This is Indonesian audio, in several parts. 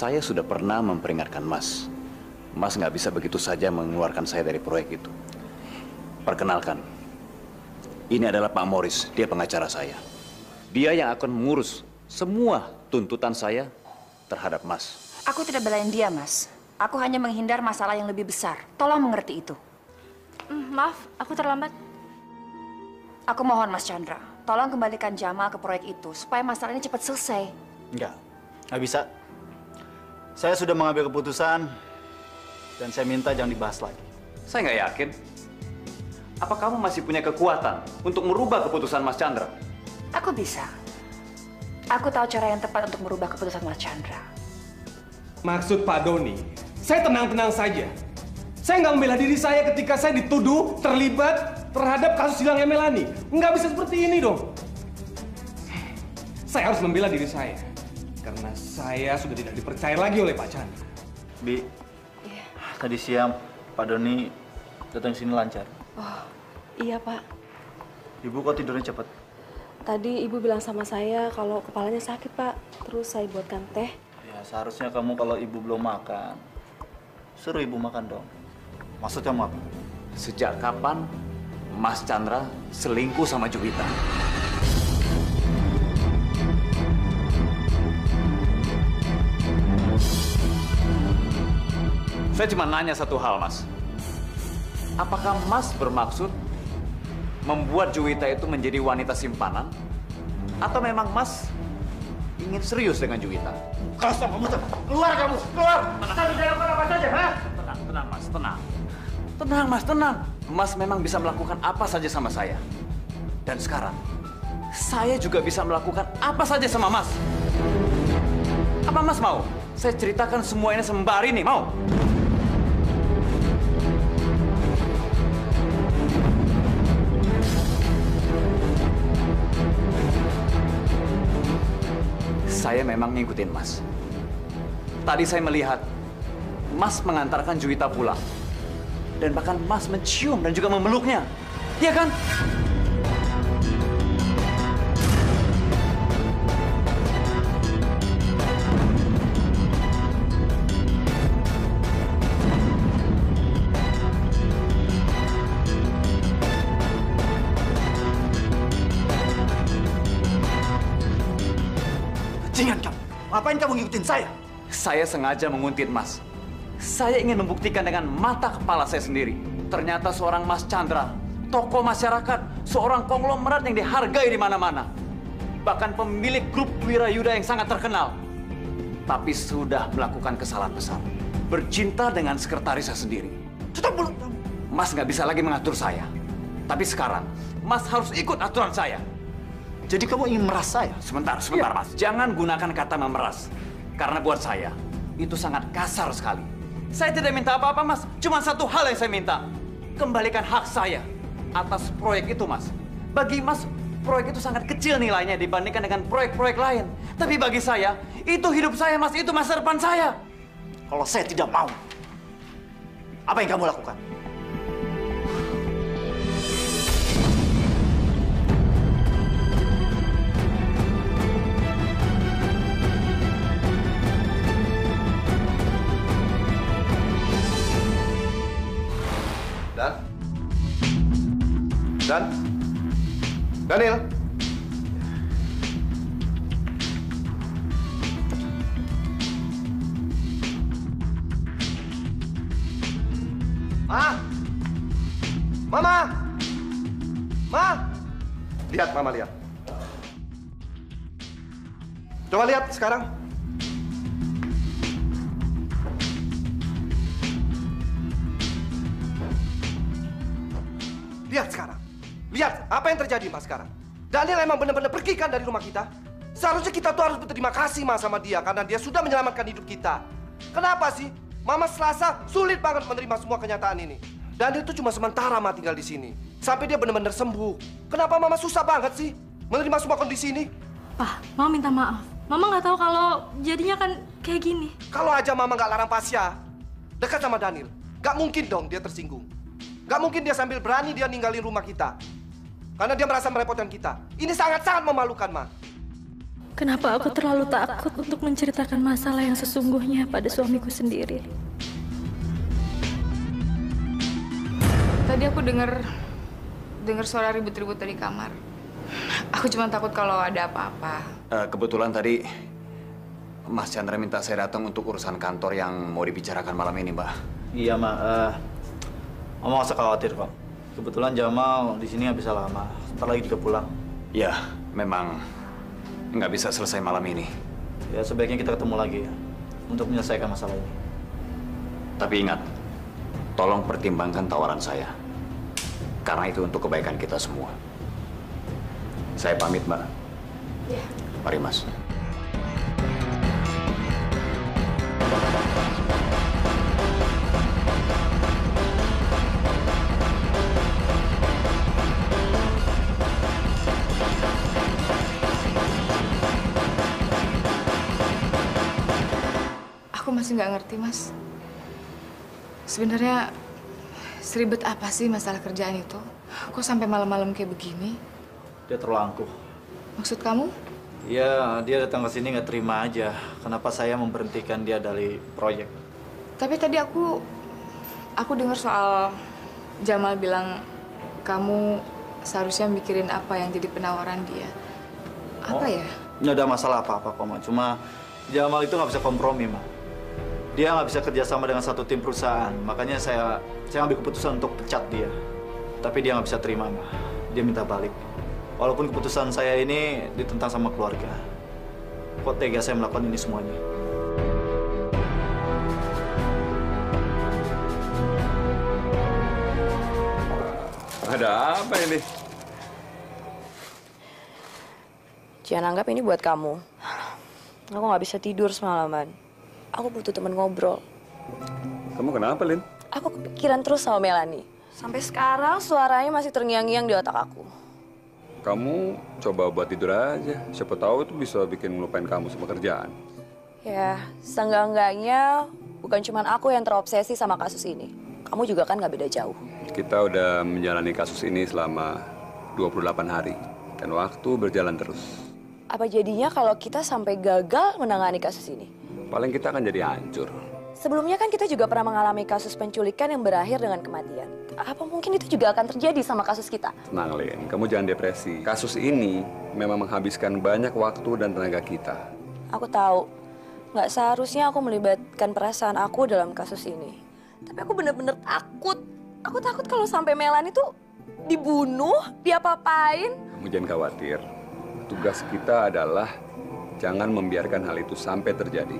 Saya sudah pernah memperingatkan Mas. Mas nggak bisa begitu saja mengeluarkan saya dari proyek itu. Perkenalkan, ini adalah Pak Morris, dia pengacara saya. Dia yang akan mengurus semua tuntutan saya terhadap Mas. Aku tidak belain dia, Mas. Aku hanya menghindar masalah yang lebih besar. Tolong mengerti itu. Maaf, aku terlambat. Aku mohon, Mas Chandra, tolong kembalikan Jamal ke proyek itu supaya masalah ini cepat selesai. Nggak bisa. Saya sudah mengambil keputusan dan saya minta jangan dibahas lagi. Saya nggak yakin. Apa kamu masih punya kekuatan untuk merubah keputusan Mas Chandra? Aku bisa. Aku tahu cara yang tepat untuk merubah keputusan Mas Chandra. Maksud Pak Doni, saya tenang-tenang saja. Saya nggak membela diri saya ketika saya dituduh terlibat terhadap kasus hilangnya Melani. Nggak bisa seperti ini dong. Saya harus membela diri saya. Karena saya sudah tidak dipercaya lagi oleh Pak Chandra. Bi, tadi siang Pak Doni datang sini lancar. Oh, iya Pak. Ibu kok tidurnya cepat? Tadi Ibu bilang sama saya kalau kepalanya sakit Pak. Terus saya buatkan teh. Ya seharusnya kamu kalau ibu belum makan, suruh ibu makan dong. Maksud kamu apa? Sejak kapan Mas Chandra selingkuh sama Juwita? Saya cuma nanya satu hal, Mas. Apakah Mas bermaksud membuat Juwita itu menjadi wanita simpanan? Atau memang Mas ingin serius dengan Juwita? Kosong kamu, keluar kamu, keluar! Saya bisa lakukan apa saja, ha? Tenang, Mas, tenang. Tenang, Mas, tenang. Mas memang bisa melakukan apa saja sama saya. Dan sekarang, saya juga bisa melakukan apa saja sama Mas. Apa Mas mau? Saya ceritakan semua ini sembari nih, mau? Saya memang ngikutin Mas. Tadi saya melihat Mas mengantarkan Juwita pulang. Dan bahkan Mas mencium dan juga memeluknya. Iya kan? Jangan kamu. Ngapain kamu ngikutin saya? Saya sengaja menguntit Mas. Saya ingin membuktikan dengan mata kepala saya sendiri. Ternyata seorang Mas Chandra, tokoh masyarakat, seorang konglomerat yang dihargai di mana-mana. Bahkan pemilik grup Wirayuda yang sangat terkenal. Tapi sudah melakukan kesalahan besar. Bercinta dengan sekretaris saya sendiri. Tutup mulut kamu. Mas nggak bisa lagi mengatur saya. Tapi sekarang, Mas harus ikut aturan saya. Jadi kamu ingin meras saya? Sebentar, Mas. Jangan gunakan kata memeras. Karena buat saya, itu sangat kasar sekali. Saya tidak minta apa-apa, Mas. Cuma satu hal yang saya minta. Kembalikan hak saya atas proyek itu, Mas. Bagi Mas, proyek itu sangat kecil nilainya dibandingkan dengan proyek-proyek lain. Tapi bagi saya, itu hidup saya, Mas. Itu masa depan saya. Kalau saya tidak mau, apa yang kamu lakukan? Daniel. Mama! Ma! Lihat, Mama lihat. Coba lihat sekarang. Lihat sekarang. Lihat apa yang terjadi, Mas, sekarang. Daniel emang benar-benar pergi kan dari rumah kita. Seharusnya kita tuh harus berterima kasih, Mas, sama dia karena dia sudah menyelamatkan hidup kita. Kenapa sih? Mama Selasa sulit banget menerima semua kenyataan ini. Daniel itu cuma sementara, Ma, tinggal di sini. Sampai dia benar-benar sembuh. Kenapa Mama susah banget sih menerima semua kondisi ini? Pak, Mama minta maaf. Mama nggak tahu kalau jadinya kan kayak gini. Kalau aja Mama nggak larang Pasya dekat sama Daniel, nggak mungkin dong dia tersinggung. Nggak mungkin dia sambil berani dia ninggalin rumah kita. Karena dia merasa merepotkan kita. Ini sangat-sangat memalukan, Ma. Kenapa aku terlalu takut untuk menceritakan masalah yang sesungguhnya pada suamiku sendiri? Tadi aku dengar suara ribut-ribut dari kamar. Aku cuma takut kalau ada apa-apa. Kebetulan tadi Mas Chandra minta saya datang untuk urusan kantor yang mau dibicarakan malam ini, Mbak. Iya, Ma. Mama nggak usah khawatir kok. Kebetulan Jamal di sini nggak bisa lama. Sebentar lagi juga pulang. Ya, memang nggak bisa selesai malam ini. Ya, sebaiknya kita ketemu lagi ya. Untuk menyelesaikan masalah ini. Tapi ingat, tolong pertimbangkan tawaran saya. Karena itu untuk kebaikan kita semua. Saya pamit, Mbak. Ya. Mari, Mas. Aku masih nggak ngerti, Mas. Sebenarnya seribet apa sih masalah kerjaan itu? Kok sampai malam-malam kayak begini? Dia terlalu angkuh. Maksud kamu? Ya, dia datang ke sini nggak terima aja. Kenapa saya memberhentikan dia dari proyek? Tapi tadi aku dengar soal Jamal bilang kamu seharusnya mikirin apa yang jadi penawaran dia. Apa ya? Nggak ada masalah apa-apa kok, Ma. Cuma Jamal itu nggak bisa kompromi, Ma. Dia nggak bisa kerjasama dengan satu tim perusahaan. Makanya saya ambil keputusan untuk pecat dia. Tapi dia nggak bisa terima, Ma. Dia minta balik. Walaupun keputusan saya ini ditentang sama keluarga. Kok tega saya melakukan ini semuanya? Ada apa ini? Jangan anggap ini buat kamu. Aku nggak bisa tidur semalaman. Aku butuh teman ngobrol. Kamu kenapa, Lin? Aku kepikiran terus sama Melanie. Sampai sekarang suaranya masih terngiang-ngiang di otak aku. Kamu coba buat tidur aja. Siapa tahu itu bisa bikin ngelupain kamu sama kerjaan. Ya, seenggak-enggaknya bukan cuma aku yang terobsesi sama kasus ini. Kamu juga kan nggak beda jauh. Kita udah menjalani kasus ini selama 28 hari. Dan waktu berjalan terus. Apa jadinya kalau kita sampai gagal menangani kasus ini? Paling kita akan jadi hancur. Sebelumnya kan kita juga pernah mengalami kasus penculikan yang berakhir dengan kematian. Apa mungkin itu juga akan terjadi sama kasus kita? Tenang, Lin. Kamu jangan depresi. Kasus ini memang menghabiskan banyak waktu dan tenaga kita. Aku tahu. Nggak seharusnya aku melibatkan perasaan aku dalam kasus ini. Tapi aku bener-bener takut. Aku takut kalau sampai Melanie tuh dibunuh, diapa-apain. Kamu jangan khawatir. Tugas kita adalah jangan membiarkan hal itu sampai terjadi.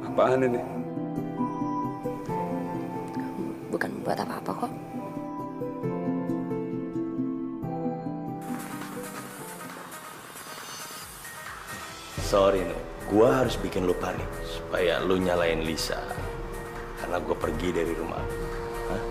Apaan ini? Bukan buat apa-apa kok. Sorry, No. Gua harus bikin lu panik supaya lu nyalain Lisa. Karena gua pergi dari rumah. Hah?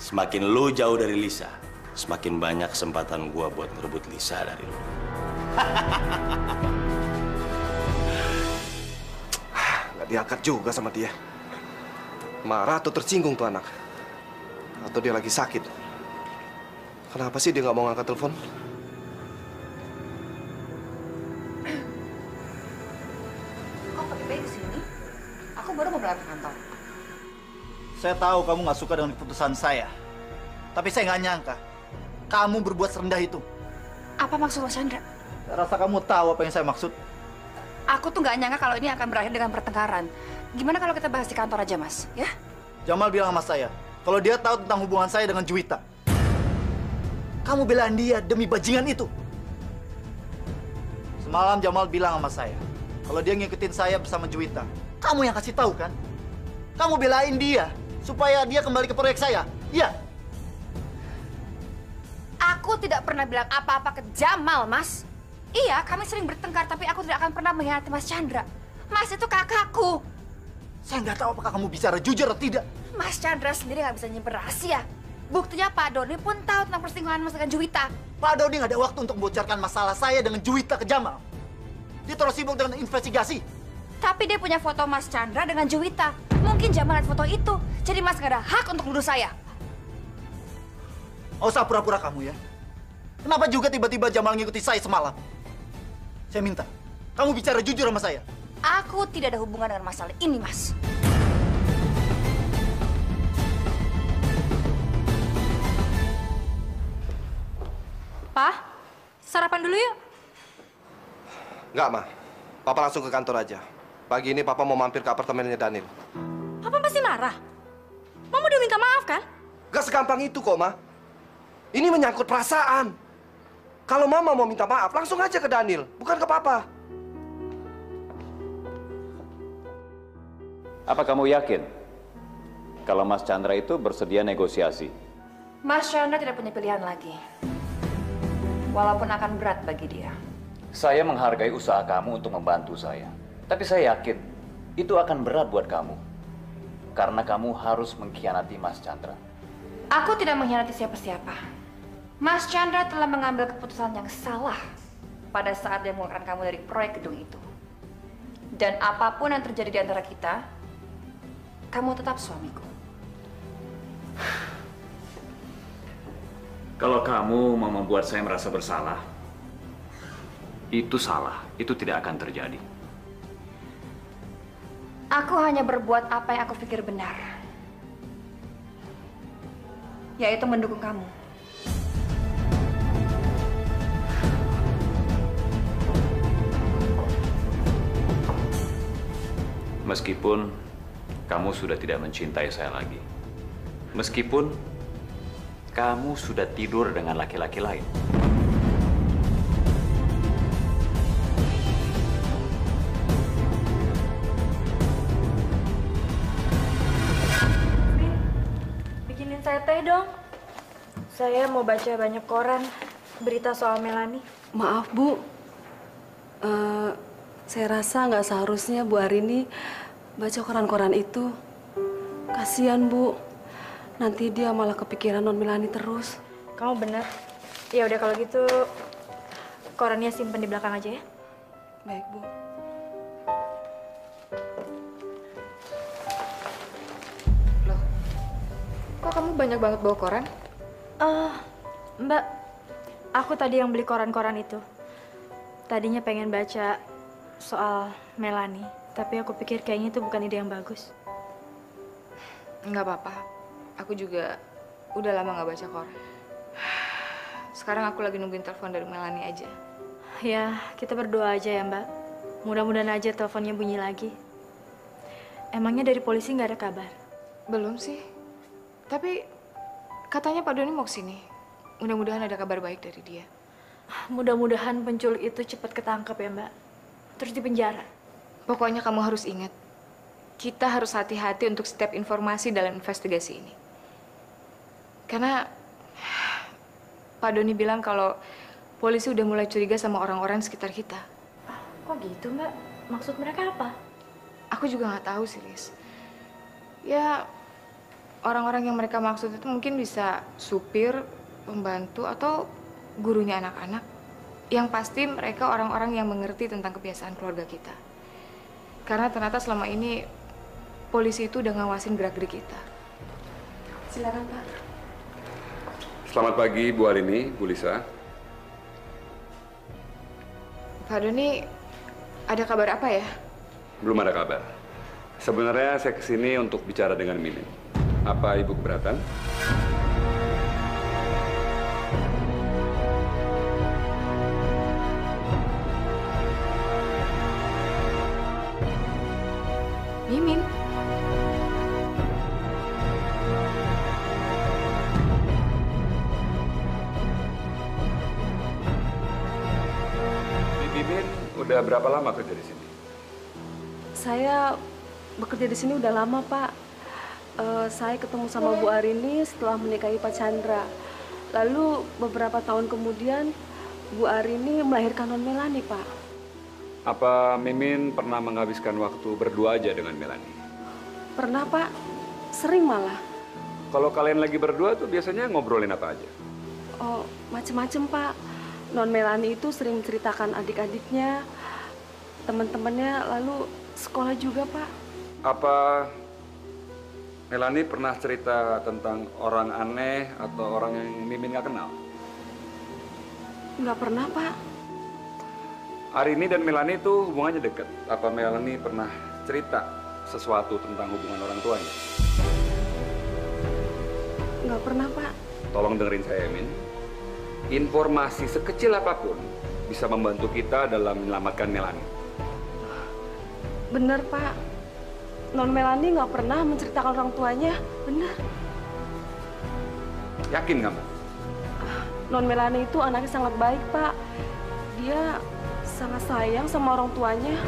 Semakin lu jauh dari Lisa, semakin banyak kesempatan gua buat ngerebut Lisa dari lu. Nggak diangkat juga sama dia. Marah atau tersinggung tuh anak? Atau dia lagi sakit? Kenapa sih dia nggak mau ngangkat telepon? Kok pagi-pagi kesini? Aku baru mau berangkat kantor. Saya tahu kamu nggak suka dengan keputusan saya. Tapi saya nggak nyangka kamu berbuat serendah itu. Apa maksud Mas Chandra? Saya rasa kamu tahu apa yang saya maksud. Aku tuh nggak nyangka kalau ini akan berakhir dengan pertengkaran. Gimana kalau kita bahas di kantor aja, Mas? Ya? Jamal bilang sama saya, kalau dia tahu tentang hubungan saya dengan Juwita. Kamu belain dia demi bajingan itu. Semalam Jamal bilang sama saya, kalau dia ngikutin saya bersama Juwita. Kamu yang kasih tahu kan? Kamu belain dia supaya dia kembali ke proyek saya. Iya. Aku tidak pernah bilang apa-apa ke Jamal, Mas. Iya, kami sering bertengkar, tapi aku tidak akan pernah mengkhianati Mas Chandra. Mas itu kakakku. Saya nggak tahu apakah kamu bicara jujur atau tidak. Mas Chandra sendiri nggak bisa nyimpen rahasia. Buktinya Pak Doni pun tahu tentang perselingkuhan Mas dengan Juwita. Pak Doni nggak ada waktu untuk membocorkan masalah saya dengan Juwita ke Jamal. Dia terus sibuk dengan investigasi. Tapi dia punya foto Mas Chandra dengan Juwita. Mungkin Jamal lihat foto itu. Jadi Mas nggak ada hak untuk nuduh saya. Oh, usah pura-pura kamu ya. Kenapa juga tiba-tiba Jamal ngikuti saya semalam? Saya minta, kamu bicara jujur sama saya. Aku tidak ada hubungan dengan masalah ini, Mas. Pak, sarapan dulu yuk. Nggak, Ma. Papa langsung ke kantor aja. Pagi ini Papa mau mampir ke apartemennya Daniel. Papa pasti marah. Mama udah minta maaf, kan? Gak segampang itu kok, Ma. Ini menyangkut perasaan. Kalau Mama mau minta maaf, langsung aja ke Daniel, bukan ke Papa. Apa kamu yakin kalau Mas Chandra itu bersedia negosiasi? Mas Chandra tidak punya pilihan lagi. Walaupun akan berat bagi dia. Saya menghargai usaha kamu untuk membantu saya. Tapi saya yakin itu akan berat buat kamu. Karena kamu harus mengkhianati Mas Chandra. Aku tidak mengkhianati siapa-siapa. Mas Chandra telah mengambil keputusan yang salah pada saat dia mengeluarkan kamu dari proyek gedung itu. Dan apapun yang terjadi di antara kita, kamu tetap suamiku. Kalau kamu mau membuat saya merasa bersalah, itu salah. Itu tidak akan terjadi. Aku hanya berbuat apa yang aku pikir benar. Yaitu mendukung kamu. Meskipun kamu sudah tidak mencintai saya lagi. Meskipun kamu sudah tidur dengan laki-laki lain. Bikinin saya teh dong. Saya mau baca banyak koran berita soal Melani. Maaf, Bu. Saya rasa nggak seharusnya Bu Arini baca koran-koran itu. Kasihan, Bu. Nanti dia malah kepikiran Non Melani terus. Kamu bener. Ya udah kalau gitu korannya simpen di belakang aja ya. Baik, Bu. Loh, kok kamu banyak banget bawa koran? Mbak, aku tadi yang beli koran-koran itu. Tadinya pengen baca soal Melani, tapi aku pikir kayaknya itu bukan ide yang bagus. Nggak apa-apa. Aku juga udah lama nggak baca koran. Sekarang aku lagi nungguin telepon dari Melani aja. Ya, kita berdoa aja ya, Mbak. Mudah-mudahan aja teleponnya bunyi lagi. Emangnya dari polisi nggak ada kabar? Belum sih. Tapi katanya Pak Doni mau kesini. Mudah-mudahan ada kabar baik dari dia. Mudah-mudahan penculik itu cepat ketangkep ya, Mbak. Terus dipenjara. Pokoknya kamu harus ingat, kita harus hati-hati untuk setiap informasi dalam investigasi ini. Karena Pak Doni bilang kalau polisi udah mulai curiga sama orang-orang sekitar kita. Kok gitu, Mbak? Maksud mereka apa? Aku juga nggak tahu sih, Lis. Ya, orang-orang yang mereka maksud itu mungkin bisa supir, pembantu, atau gurunya anak-anak. Yang pasti mereka orang-orang yang mengerti tentang kebiasaan keluarga kita. Karena ternyata selama ini polisi itu udah ngawasin gerak-gerik kita. Silakan, Pak. Selamat pagi, Bu Arini, Bu Lisa. Pak Doni, ada kabar apa ya? Belum ada kabar. Sebenarnya saya kesini untuk bicara dengan Mimin. Apa Ibu keberatan? Mimin. Mimin udah berapa lama kerja di sini? Saya bekerja di sini udah lama, Pak. Saya ketemu sama Bu Arini setelah menikahi Pak Chandra. Lalu beberapa tahun kemudian Bu Arini melahirkan Non Melani, Pak. Apa Mimin pernah menghabiskan waktu berdua aja dengan Melani? Pernah, Pak. Sering malah. Kalau kalian lagi berdua tuh biasanya ngobrolin apa aja? Oh, macem-macem, Pak. Non Melani itu sering menceritakan adik-adiknya, teman-temannya, lalu sekolah juga, Pak. Apa Melani pernah cerita tentang orang aneh atau orang yang Mimin nggak kenal? Nggak pernah, Pak. Arini dan Melani itu hubungannya dekat. Apa Melani pernah cerita sesuatu tentang hubungan orang tuanya? Nggak pernah, Pak. Tolong dengerin saya, Min. Informasi sekecil apapun bisa membantu kita dalam menyelamatkan Melani. Bener, Pak. Non Melani nggak pernah menceritakan orang tuanya. Bener. Yakin kamu? Non Melani itu anaknya sangat baik, Pak. Dia sangat sayang sama orang tuanya.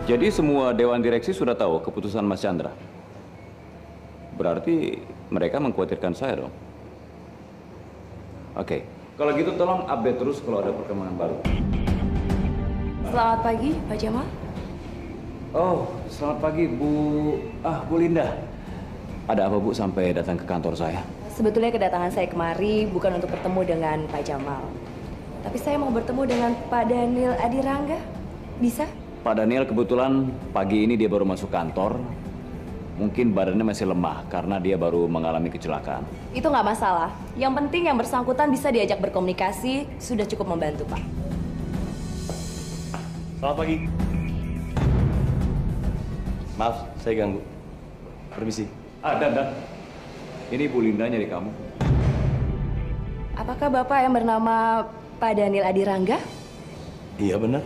Jadi semua Dewan Direksi sudah tahu keputusan Mas Chandra? Berarti mereka mengkhawatirkan saya dong? Oke, kalau gitu tolong update terus kalau ada perkembangan baru. Selamat pagi, Pak Jamal. Oh, selamat pagi, Bu Linda. Ada apa, Bu, sampai datang ke kantor saya? Sebetulnya kedatangan saya kemari bukan untuk bertemu dengan Pak Jamal. Tapi saya mau bertemu dengan Pak Daniel Adirangga. Bisa? Pak Daniel kebetulan pagi ini dia baru masuk kantor. Mungkin badannya masih lemah karena dia baru mengalami kecelakaan. Itu nggak masalah. Yang penting yang bersangkutan bisa diajak berkomunikasi, sudah cukup membantu, Pak. Selamat pagi. Maaf, saya ganggu. Permisi. Dan. Ini Bu Linda nyari kamu. Apakah Bapak yang bernama Pak Daniel Adirangga? Iya, benar.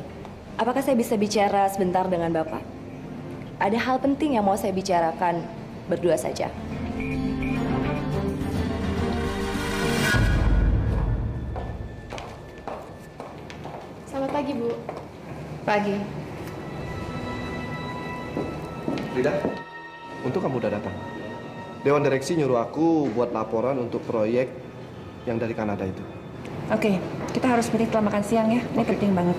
Apakah saya bisa bicara sebentar dengan Bapak? Ada hal penting yang mau saya bicarakan berdua saja. Selamat pagi, Bu. Pagi. Lida, untuk kamu udah datang. Dewan Direksi nyuruh aku buat laporan untuk proyek yang dari Kanada itu. Oke, kita harus meeting setelah makan siang ya. Ini penting banget.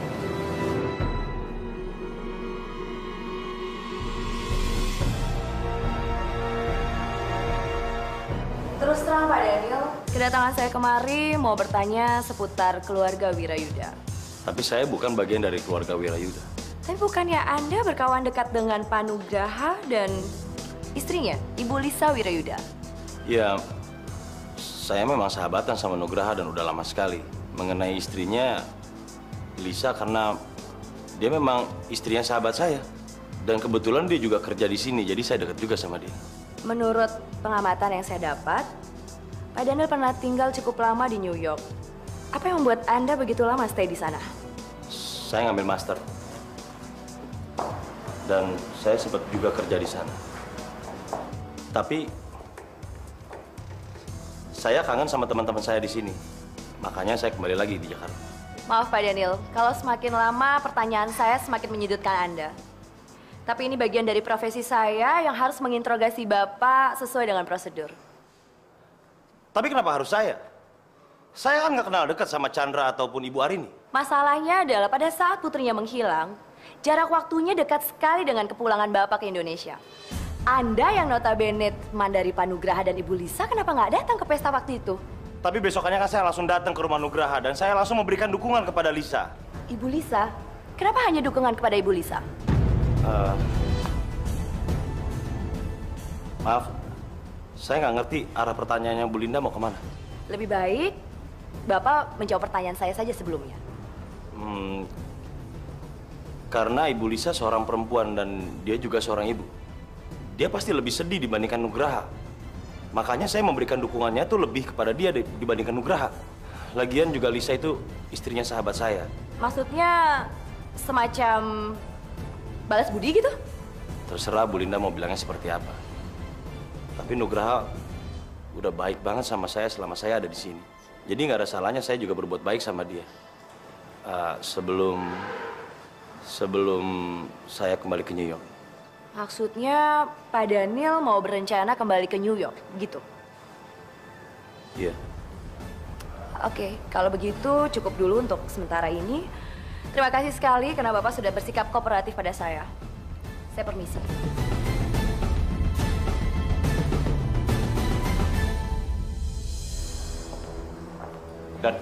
Terus terang Pak Daniel, kedatangan saya kemari mau bertanya seputar keluarga Wirayuda. Tapi saya bukan bagian dari keluarga Wirayuda. Tapi bukannya Anda berkawan dekat dengan Pak Nugraha dan istrinya, Ibu Lisa Wirayuda? Ya, saya memang sahabatan sama Nugraha dan udah lama sekali. Mengenai istrinya, Lisa, karena dia memang istrinya sahabat saya. Dan kebetulan dia juga kerja di sini, jadi saya dekat juga sama dia. Menurut pengamatan yang saya dapat, Pak Daniel pernah tinggal cukup lama di New York. Apa yang membuat Anda begitu lama stay di sana? Saya ngambil master. Dan saya sempat juga kerja di sana. Tapi saya kangen sama teman-teman saya di sini. Makanya saya kembali lagi di Jakarta. Maaf Pak Daniel, kalau semakin lama pertanyaan saya semakin menyudutkan Anda. Tapi ini bagian dari profesi saya yang harus menginterogasi Bapak sesuai dengan prosedur. Tapi kenapa harus saya? Saya kan nggak kenal dekat sama Chandra ataupun Ibu Arini. Masalahnya adalah pada saat putrinya menghilang, jarak waktunya dekat sekali dengan kepulangan Bapak ke Indonesia. Anda yang notabene teman dari Pak Nugraha dan Ibu Lisa, kenapa nggak datang ke pesta waktu itu? Tapi besokannya kan saya langsung datang ke rumah Nugraha dan saya langsung memberikan dukungan kepada Lisa. Ibu Lisa? Kenapa hanya dukungan kepada Ibu Lisa? Maaf, saya nggak ngerti arah pertanyaannya Bu Linda mau kemana. Lebih baik Bapak menjawab pertanyaan saya saja sebelumnya. Karena Ibu Lisa seorang perempuan dan dia juga seorang ibu. Dia pasti lebih sedih dibandingkan Nugraha. Makanya saya memberikan dukungannya tuh lebih kepada dia dibandingkan Nugraha. Lagian juga Lisa itu istrinya sahabat saya. Maksudnya semacam balas budi gitu? Terserah Bu Linda mau bilangnya seperti apa. Tapi Nugraha udah baik banget sama saya selama saya ada di sini. Jadi nggak ada salahnya saya juga berbuat baik sama dia. Sebelum saya kembali ke New York. Maksudnya Pak Daniel mau berencana kembali ke New York, gitu? Iya. Oke, kalau begitu cukup dulu untuk sementara ini. Terima kasih sekali karena Bapak sudah bersikap kooperatif pada saya. Saya permisi. Dan.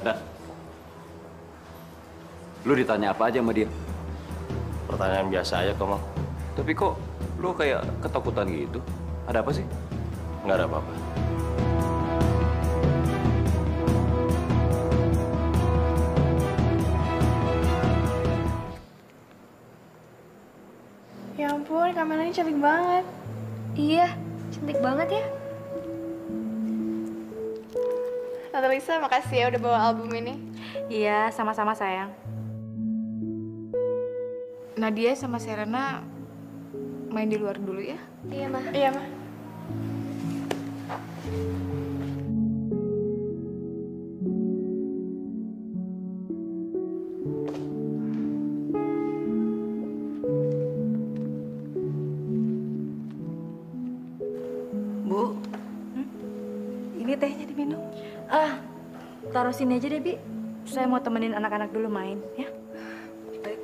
Lu ditanya apa aja sama dia? Pertanyaan biasa aja, Komang. Tapi kok lu kayak ketakutan gitu? Ada apa sih? Nggak ada apa-apa. Ya ampun, kameranya cantik banget. Iya, cantik banget ya. Tante Lisa, makasih ya udah bawa album ini. Iya, sama-sama sayang. Nadia sama Serena main di luar dulu ya. Iya, Ma. Iya, Ma. Bu, ini tehnya diminum. Ah, taruh sini aja deh, Bi. Saya mau temenin anak-anak dulu main, ya. Baik.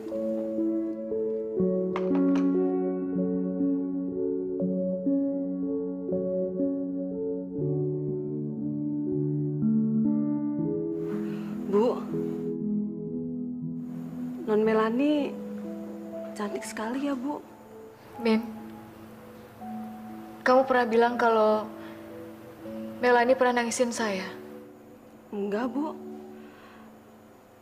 Bu, Non Melani cantik sekali ya, Bu. Min, kamu pernah bilang kalau Melani pernah nangisin saya. Enggak, Bu.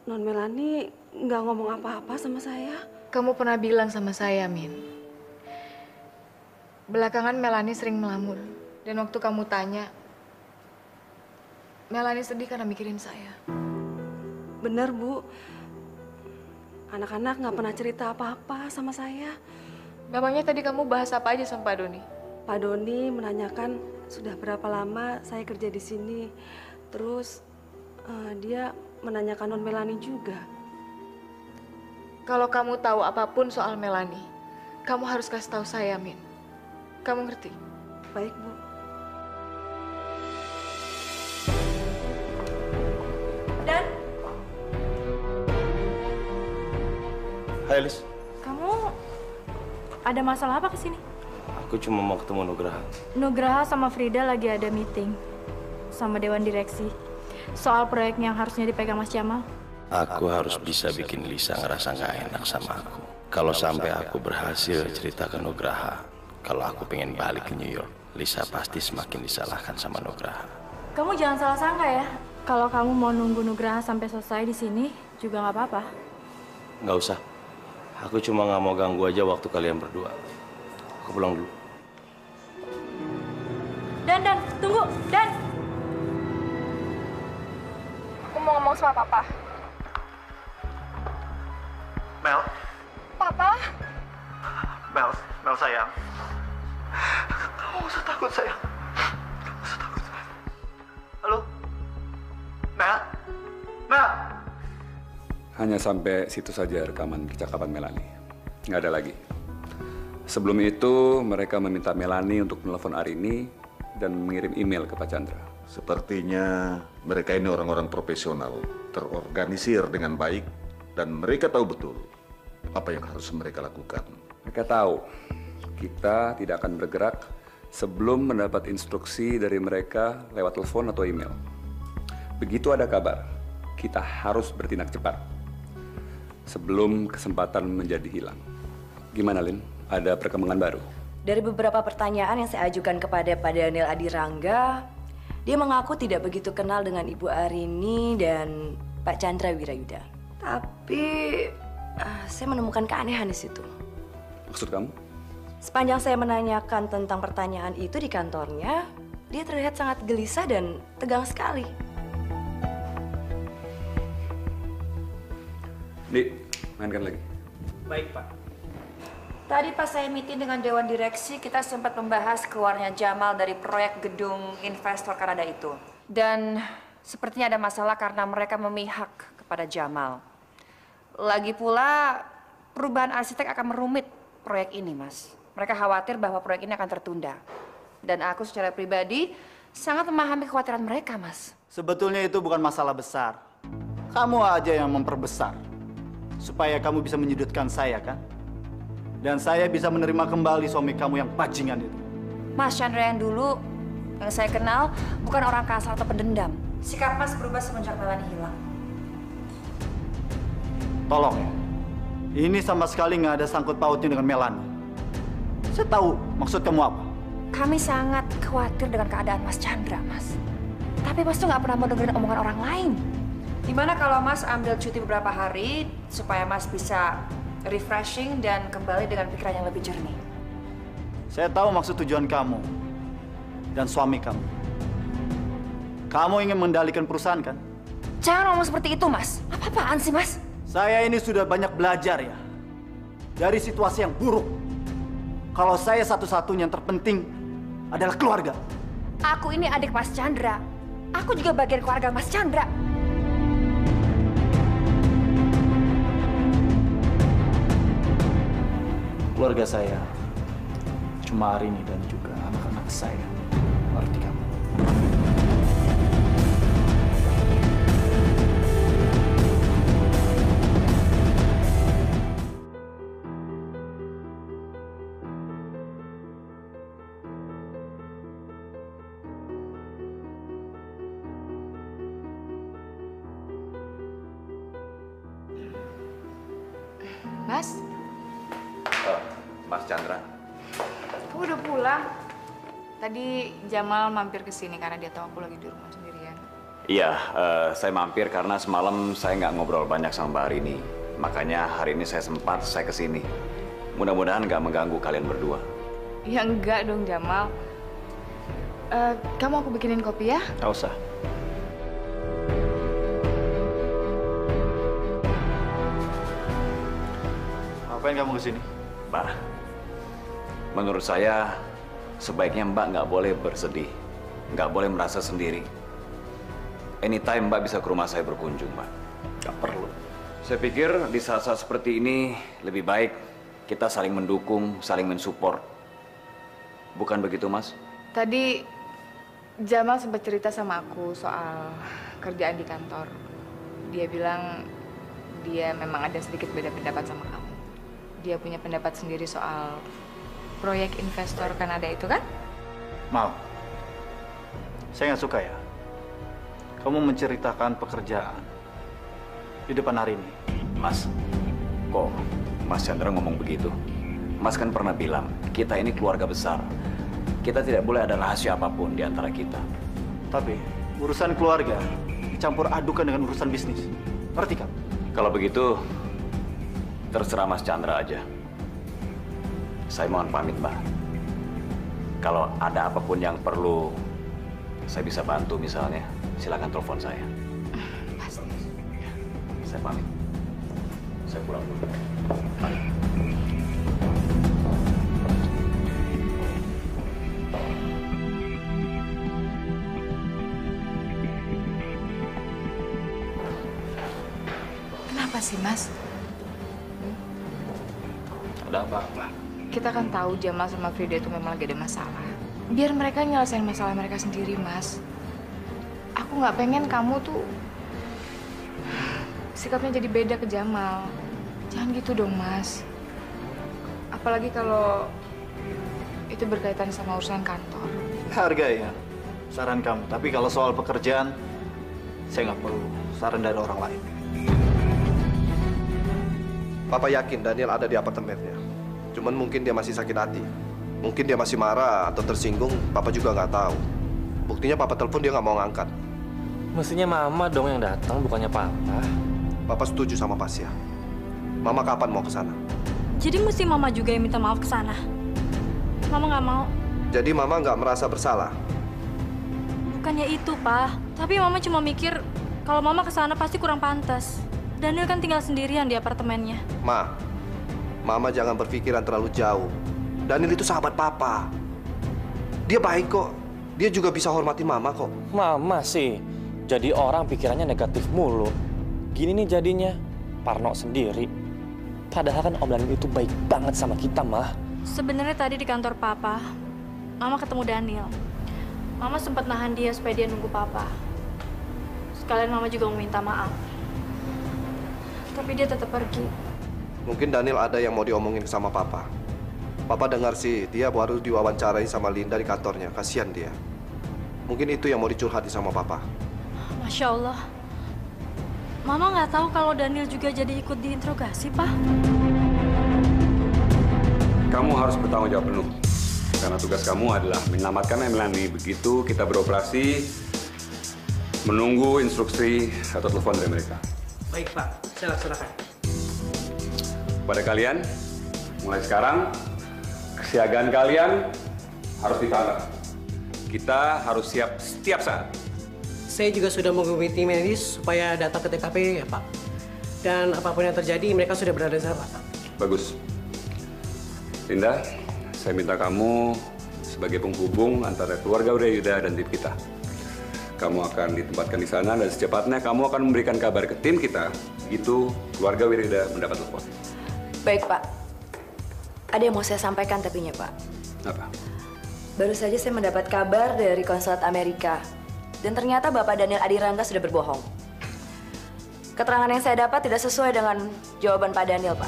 Non Melani nggak ngomong apa-apa sama saya. Kamu pernah bilang sama saya, Min. Belakangan Melani sering melamun. Dan waktu kamu tanya, Melani sedih karena mikirin saya. Bener, Bu. Anak-anak nggak pernah cerita apa-apa sama saya. Memangnya tadi kamu bahas apa aja sama Pak Doni? Pak Doni menanyakan sudah berapa lama saya kerja di sini. Terus dia menanyakan Non Melani juga. Kalau kamu tahu apapun soal Melani, kamu harus kasih tahu saya, Min. Kamu ngerti? Baik, Bu. Dan, Hai, Lis. kamu ada masalah apa kesini? Aku cuma mau ketemu Nugraha. Nugraha sama Frida lagi ada meeting sama Dewan Direksi soal proyek yang harusnya dipegang Mas Jamal. Aku harus bisa bikin Lisa ngerasa nggak enak sama aku. Kalau sampai aku berhasil cerita ke Nugraha, kalau aku pengen balik ke New York, Lisa pasti semakin disalahkan sama Nugraha. Kamu jangan salah sangka ya. Kalau kamu mau nunggu Nugraha sampai selesai di sini juga nggak apa-apa. Nggak usah. Aku cuma nggak mau ganggu aja waktu kalian berdua. Aku pulang dulu. Dan, tunggu, Dan. Aku mau ngomong sama Papa. Mel, Papa? Mel sayang. Kamu gak usah takut sayang. Kamu gak usah takut sayang. Halo? Mel? Hanya sampai situ saja rekaman percakapan Melani. Nggak ada lagi. Sebelum itu, mereka meminta Melani untuk menelpon Arini dan mengirim email ke Pak Chandra. Sepertinya mereka ini orang-orang profesional, terorganisir dengan baik, dan mereka tahu betul apa yang harus mereka lakukan. Mereka tahu kita tidak akan bergerak sebelum mendapat instruksi dari mereka lewat telepon atau email. Begitu ada kabar, kita harus bertindak cepat sebelum kesempatan menjadi hilang. Gimana, Lin? Ada perkembangan baru? Dari beberapa pertanyaan yang saya ajukan kepada Pak Daniel Adirangga, dia mengaku tidak begitu kenal dengan Ibu Arini dan Pak Chandra Wirayuda. Tapi saya menemukan keanehan di situ. Maksud kamu? Sepanjang saya menanyakan tentang pertanyaan itu di kantornya, dia terlihat sangat gelisah dan tegang sekali. Di, mainkan lagi. Baik, Pak. Tadi pas saya meeting dengan Dewan Direksi, kita sempat membahas keluarnya Jamal dari proyek gedung investor Kanada itu. Dan sepertinya ada masalah karena mereka memihak kepada Jamal. Lagi pula, perubahan arsitek akan merumit proyek ini, Mas. Mereka khawatir bahwa proyek ini akan tertunda. Dan aku secara pribadi sangat memahami kekhawatiran mereka, Mas. Sebetulnya itu bukan masalah besar. Kamu aja yang memperbesar. Supaya kamu bisa menyudutkan saya, kan? Dan saya bisa menerima kembali suami kamu yang bajingan itu. Mas Chandra yang dulu, yang saya kenal, bukan orang kasar atau pendendam. Sikap Mas berubah semenjak Melani hilang. Tolong ya, ini sama sekali nggak ada sangkut pautnya dengan Melani. Saya tahu maksud kamu apa. Kami sangat khawatir dengan keadaan Mas Chandra, Mas. Tapi Mas tuh nggak pernah mau dengerin omongan orang lain. Gimana kalau Mas ambil cuti beberapa hari supaya Mas bisa refreshing dan kembali dengan pikiran yang lebih jernih? Saya tahu maksud tujuan kamu dan suami kamu. Kamu ingin mengendalikan perusahaan, kan? Jangan ngomong seperti itu, Mas. Apa-apaan sih, Mas? Saya ini sudah banyak belajar ya. Dari situasi yang buruk. Kalau saya satu-satunya yang terpenting adalah keluarga. Aku ini adik Mas Chandra. Aku juga bagian keluarga Mas Chandra. Keluarga saya cuma Arini dan juga anak-anak saya. Ngerti kamu? Mas, Mas Chandra. kamu udah pulang? Tadi Jamal mampir ke sini karena dia tahu aku lagi di rumah sendirian. Iya, saya mampir karena semalam saya nggak ngobrol banyak sama Mbak Arini. Makanya hari ini saya kesini. Mudah-mudahan nggak mengganggu kalian berdua. Ya enggak dong Jamal. Kamu aku bikinin kopi ya? Nggak usah. Ngapain kamu kesini? Mbak, menurut saya sebaiknya Mbak nggak boleh bersedih, nggak boleh merasa sendiri. Anytime Mbak bisa ke rumah saya berkunjung, Mbak. Nggak perlu. Saya pikir di saat-saat seperti ini lebih baik kita saling mendukung, saling mensupport. Bukan begitu, Mas? Tadi Jamal sempat cerita sama aku soal kerjaan di kantor. Dia bilang dia memang ada sedikit beda pendapat sama kamu. Dia punya pendapat sendiri soal proyek investor Kanada itu kan? Mau. Saya nggak suka ya. Kamu menceritakan pekerjaan di depan Arini. Mas, kok Mas Chandra ngomong begitu? Mas kan pernah bilang, kita ini keluarga besar. Kita tidak boleh ada rahasia apapun di antara kita. Tapi urusan keluarga dicampur adukan dengan urusan bisnis. Ngerti kan? Kalau begitu, terserah Mas Chandra aja. Saya mohon pamit, Mbak. Kalau ada apapun yang perlu saya bisa bantu misalnya, silakan telepon saya. Pasti. Saya pamit. Saya pulang dulu. Mari. Kenapa sih, Mas? Ada apa-apa? Kita kan tahu Jamal sama Frida itu memang lagi ada masalah. Biar mereka nyelesain masalah mereka sendiri, Mas. Aku nggak pengen kamu tuh sikapnya jadi beda ke Jamal. Jangan gitu dong, Mas. Apalagi kalau itu berkaitan sama urusan kantor. Hargai ya saran kamu. Tapi kalau soal pekerjaan, saya nggak perlu saran dari orang lain. Papa yakin Daniel ada di apartemennya. Cuman mungkin dia masih sakit hati. Mungkin dia masih marah atau tersinggung, Papa juga nggak tahu. Buktinya Papa telepon dia nggak mau ngangkat. Mestinya Mama dong yang datang, bukannya Papa. Papa setuju sama Pasya. Mama kapan mau ke sana? Jadi mesti Mama juga yang minta maaf ke sana. Mama nggak mau. Jadi Mama nggak merasa bersalah? Bukannya itu, Pak. Tapi Mama cuma mikir kalau Mama ke sana pasti kurang pantas. Daniel kan tinggal sendirian di apartemennya. Mama jangan berpikiran terlalu jauh. Daniel itu sahabat Papa. Dia baik kok. Dia juga bisa hormatin Mama kok. Mama sih, jadi orang pikirannya negatif mulu. Gini nih jadinya, parno sendiri. Padahal kan Om Daniel itu baik banget sama kita, Mah. Sebenarnya tadi di kantor Papa, Mama ketemu Daniel. Mama sempat nahan dia supaya dia nunggu Papa. Sekalian Mama juga mau minta maaf. Tapi dia tetap pergi. Mungkin Daniel ada yang mau diomongin sama Papa. Papa dengar sih, dia baru diwawancarai sama Linda di kantornya. Kasihan dia. Mungkin itu yang mau dicurhatin sama Papa. Masya Allah. Mama nggak tahu kalau Daniel juga jadi ikut diinterogasi, Pak. Kamu harus bertanggung jawab penuh. Karena tugas kamu adalah menyelamatkan Melanie. Begitu kita beroperasi, menunggu instruksi atau telepon dari mereka. Baik, Pak. Saya laksanakan. Pada kalian, mulai sekarang, kesiagaan kalian harus ditambah. Kita harus siap setiap saat. Saya juga sudah menghubungi tim medis supaya datang ke TKP ya, Pak. Dan apapun yang terjadi, mereka sudah berada di sana, Pak. Bagus. Linda, saya minta kamu sebagai penghubung antara keluarga Wirayuda dan tim kita. Kamu akan ditempatkan di sana dan secepatnya kamu akan memberikan kabar ke tim kita. Itu keluarga Wirayuda mendapat telepon. Baik, Pak. Ada yang mau saya sampaikan tapinya, Pak. Apa? Baru saja saya mendapat kabar dari konsulat Amerika. Dan ternyata Bapak Daniel Adirangga sudah berbohong. Keterangan yang saya dapat tidak sesuai dengan jawaban Pak Daniel, Pak.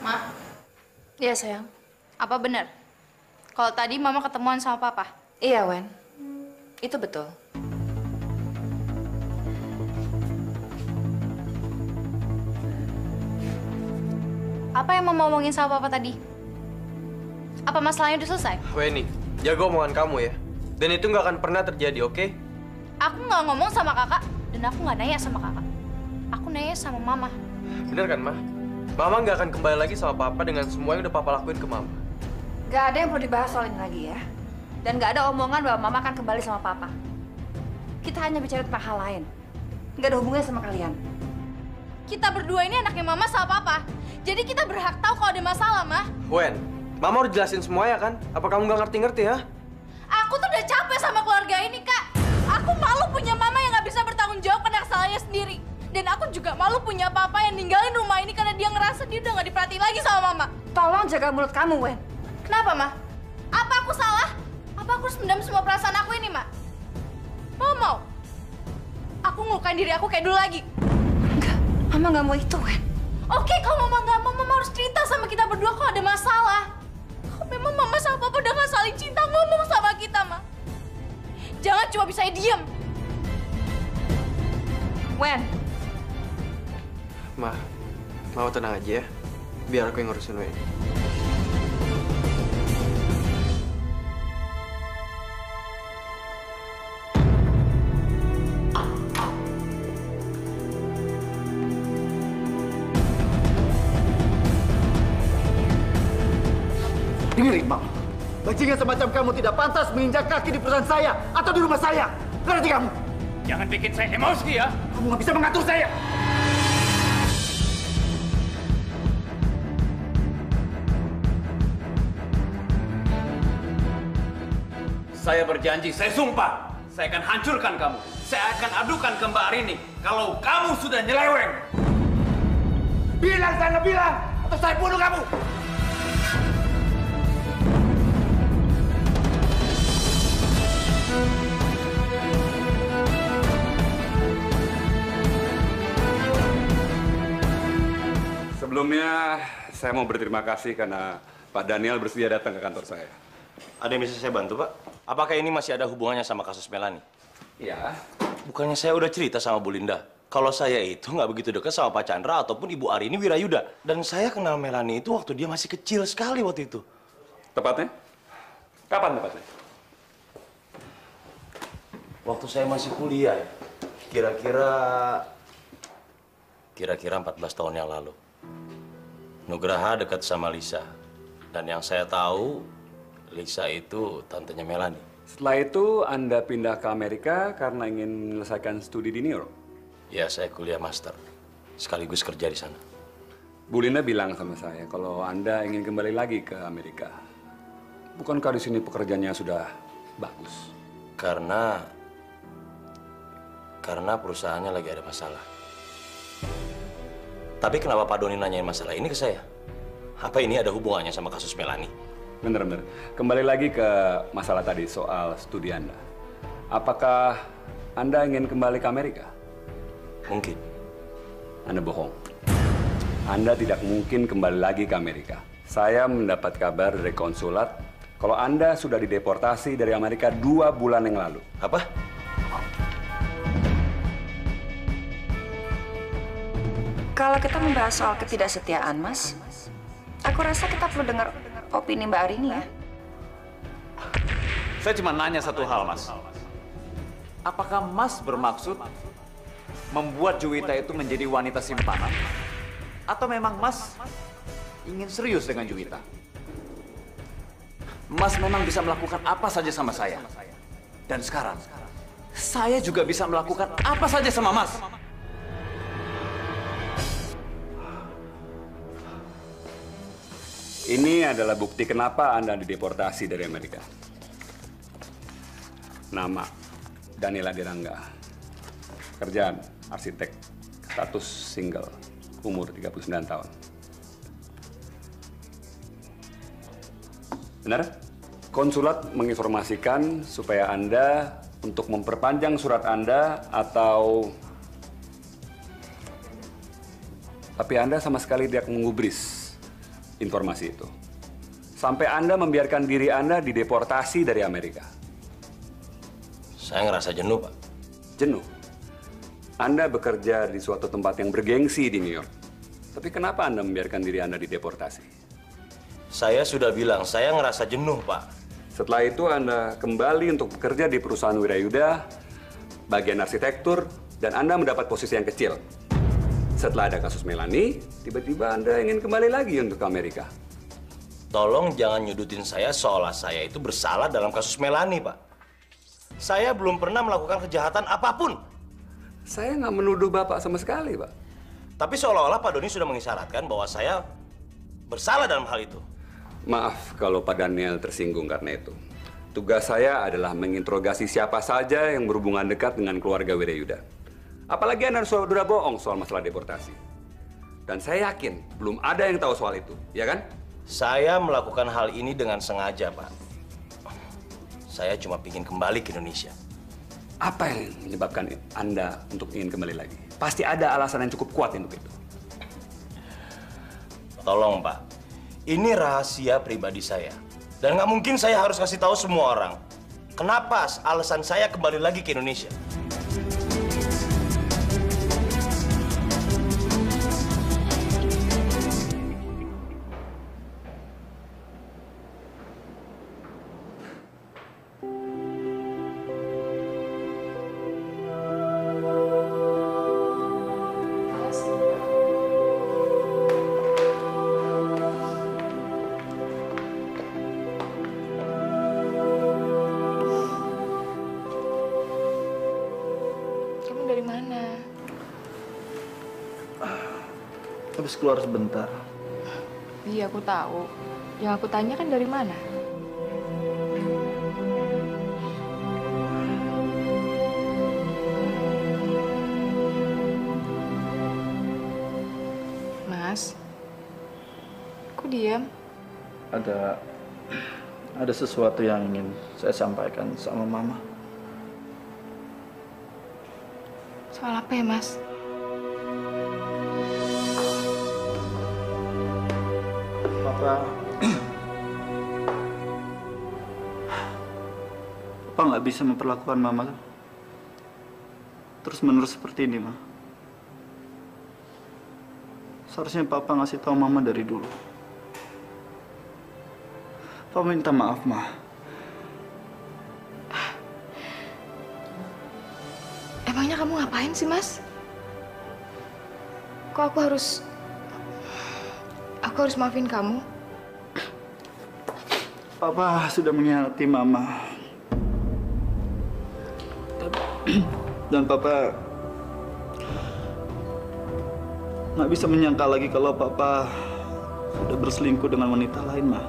Ma. Iya, sayang. Apa benar? Kalau tadi Mama ketemuan sama Papa? Iya, Wen. Itu betul. Apa yang Mama omongin sama Papa tadi? Apa masalahnya udah selesai? Weni, jaga omongan kamu ya. Dan itu nggak akan pernah terjadi, oke? Aku nggak ngomong sama kakak, dan aku nggak nanya sama kakak. Aku nanya sama Mama. Bener kan, Ma? Mama nggak akan kembali lagi sama Papa dengan semua yang udah Papa lakuin ke Mama. Gak ada yang perlu dibahas soal ini lagi ya. Dan gak ada omongan bahwa Mama akan kembali sama Papa. Kita hanya bicara tentang hal lain. Gak ada hubungannya sama kalian. Kita berdua ini anaknya Mama sama Papa. Jadi kita berhak tahu kalau ada masalah, Ma. Wen, Mama udah jelasin semuanya kan? Apa kamu nggak ngerti-ngerti ya? Aku tuh udah capek sama keluarga ini, Kak. Aku malu punya Mama yang nggak bisa bertanggung jawab pada kesalahannya sendiri. Dan aku juga malu punya Papa yang ninggalin rumah ini karena dia ngerasa dia udah nggak diperhatiin lagi sama Mama. Tolong jaga mulut kamu, Wen. Kenapa, Ma? Apa aku salah? Apa aku harus mendam semua perasaan aku ini, Ma? Mau? Aku ngelukain diri aku kayak dulu lagi. Enggak, Mama nggak mau itu, Wen. Oke, kalau Mama nggak mau, Mama harus cerita sama kita berdua kalau ada masalah. Kalau memang Mama sama Papa udah nggak saling cinta, ngomong sama kita, Ma. Jangan cuma bisa diam. Wen. Ma, mau tenang aja ya. Biar aku yang ngurusin Wen. Dengar, Iqbal. Bajingan semacam kamu tidak pantas menginjak kaki di perusahaan saya atau di rumah saya. Ngerti kamu? Jangan bikin saya emosi ya. Kamu nggak bisa mengatur saya. Saya berjanji, saya sumpah. Saya akan hancurkan kamu. Saya akan adukan ke Mbak Arini kalau kamu sudah nyeleweng. Bilang sana, bilang! Atau saya bunuh kamu! Sebelumnya, saya mau berterima kasih karena Pak Daniel bersedia datang ke kantor saya. Ada yang bisa saya bantu, Pak? Apakah ini masih ada hubungannya sama kasus Melanie? Iya. Bukannya saya udah cerita sama Bu Linda, kalau saya itu nggak begitu dekat sama Pak Chandra ataupun Ibu Arini Wirayuda. Dan saya kenal Melanie itu waktu dia masih kecil sekali waktu itu. Tepatnya? Kapan tepatnya? Waktu saya masih kuliah ya. Kira-kira 14 tahun yang lalu. Nugraha dekat sama Lisa. Dan yang saya tahu, Lisa itu tantenya Melanie. Setelah itu, Anda pindah ke Amerika karena ingin menyelesaikan studi di New York? Ya, saya kuliah master. Sekaligus kerja di sana. Bu Linda bilang sama saya kalau Anda ingin kembali lagi ke Amerika. Bukankah di sini pekerjaannya sudah bagus? Karena perusahaannya lagi ada masalah. Tapi kenapa Pak Doni nanyain masalah ini ke saya? Apa ini ada hubungannya sama kasus Melanie? Bener. Kembali lagi ke masalah tadi soal studi Anda. Apakah Anda ingin kembali ke Amerika? Mungkin. Anda bohong. Anda tidak mungkin kembali lagi ke Amerika. Saya mendapat kabar dari konsulat kalau Anda sudah dideportasi dari Amerika 2 bulan yang lalu. Apa? Kalau kita membahas soal ketidaksetiaan, Mas, aku rasa kita perlu dengar opini Mbak Arini ya. Saya cuma nanya satu hal, Mas. Apakah Mas bermaksud membuat Juwita itu menjadi wanita simpanan? Atau memang Mas ingin serius dengan Juwita? Mas memang bisa melakukan apa saja sama saya. Dan sekarang, saya juga bisa melakukan apa saja sama Mas. Ini adalah bukti kenapa Anda dideportasi dari Amerika. Nama, Daniela Dirangga. Kerjaan, arsitek. Status single, umur 39 tahun. Benar? Konsulat menginformasikan supaya Anda untuk memperpanjang surat Anda atau... Tapi Anda sama sekali tidak mengubris informasi itu. Sampai Anda membiarkan diri Anda dideportasi dari Amerika. Saya ngerasa jenuh, Pak. Jenuh? Anda bekerja di suatu tempat yang bergengsi di New York. Tapi kenapa Anda membiarkan diri Anda dideportasi? Saya sudah bilang, saya ngerasa jenuh, Pak. Setelah itu Anda kembali untuk bekerja di perusahaan Wirayuda, bagian arsitektur, dan Anda mendapat posisi yang kecil. Setelah ada kasus Melanie, tiba-tiba Anda ingin kembali lagi untuk Amerika. Tolong jangan nyudutin saya seolah saya itu bersalah dalam kasus Melanie, Pak. Saya belum pernah melakukan kejahatan apapun. Saya nggak menuduh Bapak sama sekali, Pak. Tapi seolah-olah Pak Doni sudah mengisyaratkan bahwa saya bersalah dalam hal itu. Maaf kalau Pak Daniel tersinggung karena itu. Tugas saya adalah menginterogasi siapa saja yang berhubungan dekat dengan keluarga Wirayuda. Apalagi Anda sudah bohong soal masalah deportasi. Dan saya yakin belum ada yang tahu soal itu, ya kan? Saya melakukan hal ini dengan sengaja, Pak. Saya cuma ingin kembali ke Indonesia. Apa yang menyebabkan Anda untuk ingin kembali lagi? Pasti ada alasan yang cukup kuat untuk itu. Tolong, Pak. Ini rahasia pribadi saya. Dan nggak mungkin saya harus kasih tahu semua orang. Kenapa alasan saya kembali lagi ke Indonesia? Habis keluar sebentar. Iya, aku tahu. Yang aku tanya kan dari mana? Mas, kok diam? Ada sesuatu yang ingin saya sampaikan sama Mama. Soal apa ya, Mas? Papa nggak bisa memperlakukan Mama terus-menerus seperti ini, Ma. Seharusnya Papa ngasih tahu Mama dari dulu. Papa minta maaf, Ma. Emangnya kamu ngapain sih, Mas? Kok aku harus maafin kamu? Papa sudah mengkhianati Mama. Dan Papa nggak bisa menyangka lagi kalau Papa sudah berselingkuh dengan wanita lain, Ma.